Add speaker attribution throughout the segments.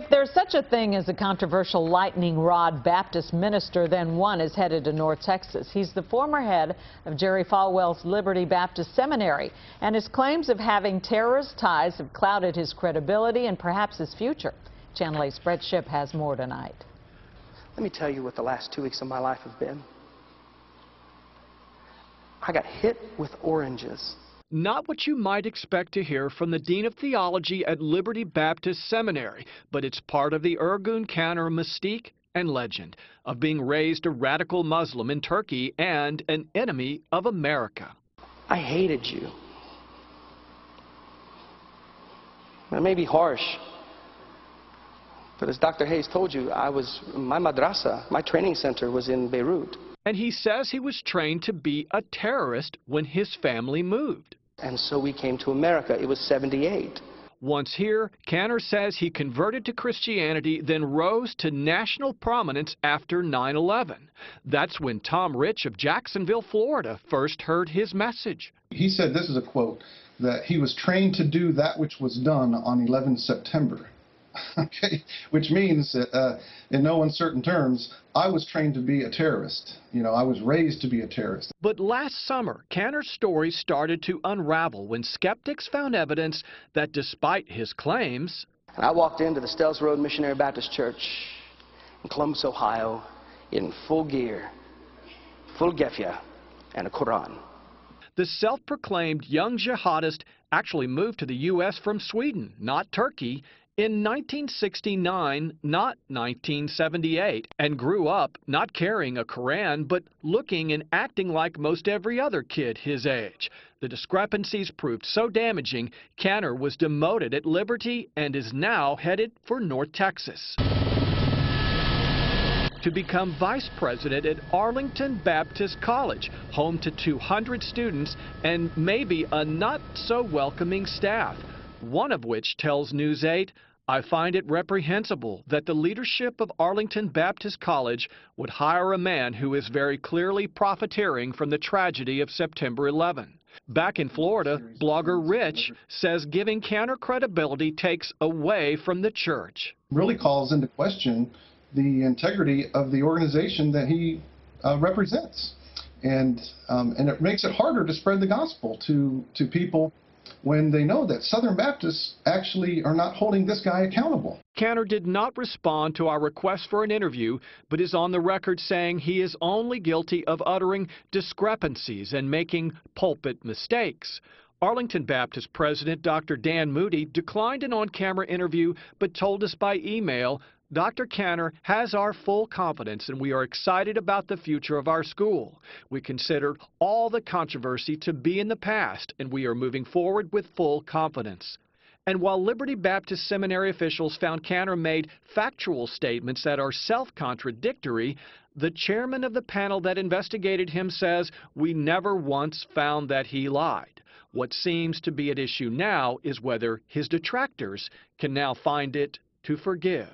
Speaker 1: If there's such a thing as a controversial lightning rod Baptist minister, then one is headed to North Texas. He's the former head of Jerry Falwell's Liberty Baptist Seminary, and his claims of having terrorist ties have clouded his credibility and perhaps his future. Channel 8's Brett Shipp has more tonight.
Speaker 2: Let me tell you what the last 2 weeks of my life have been. I got hit with oranges.
Speaker 3: Not what you might expect to hear from the Dean of Theology at Liberty Baptist Seminary, but it's part of the Ergun Caner mystique and legend of being raised a radical Muslim in Turkey and an enemy of America.
Speaker 2: I hated you. I may be harsh, but as Dr. Hayes told you, my madrasa, my training center was in Beirut.
Speaker 3: And he says he was trained to be a terrorist when his family moved.
Speaker 2: And so we came to America. It was 78.
Speaker 3: Once here, Caner says he converted to Christianity, then rose to national prominence after 9/11. That's when Tom Rich of Jacksonville, Florida, first heard his message.
Speaker 4: He said, this is a quote, that he was trained to do that which was done on 11 September. Okay, which means that, in no uncertain terms, I was trained to be a terrorist. You know, I was raised to be a terrorist.
Speaker 3: But last summer, Caner's story started to unravel when skeptics found evidence that despite his claims...
Speaker 2: And I walked into the Stells Road Missionary Baptist Church in Columbus, Ohio, in full gear, full gefia, and a Quran.
Speaker 3: The self-proclaimed young jihadist actually moved to the U.S. from Sweden, not Turkey, in 1969, not 1978, and grew up not carrying a Quran, but looking and acting like most every other kid his age. The discrepancies proved so damaging, Caner was demoted at Liberty and is now headed for North Texas to become vice president at Arlington Baptist College, home to 200 students and maybe a not-so-welcoming staff. One of which tells News 8, I find it reprehensible that the leadership of Arlington Baptist College would hire a man who is very clearly profiteering from the tragedy of September 11. Back in Florida, blogger Rich says giving Caner credibility takes away from the church.
Speaker 4: Really calls into question the integrity of the organization that he represents. And it makes it harder to spread the gospel to people when they know that Southern Baptists actually are not holding this guy accountable.
Speaker 3: Caner did not respond to our request for an interview, but is on the record saying he is only guilty of uttering discrepancies and making pulpit mistakes. Arlington Baptist President Dr. Dan Moody declined an on-camera interview, but told us by email, Dr. Caner has our full confidence and we are excited about the future of our school. We consider all the controversy to be in the past and we are moving forward with full confidence. And while Liberty Baptist Seminary officials found Caner made factual statements that are self-contradictory, the chairman of the panel that investigated him says we never once found that he lied. What seems to be at issue now is whether his detractors can now find it to forgive.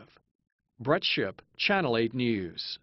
Speaker 3: Brett Shipp, Channel 8 News.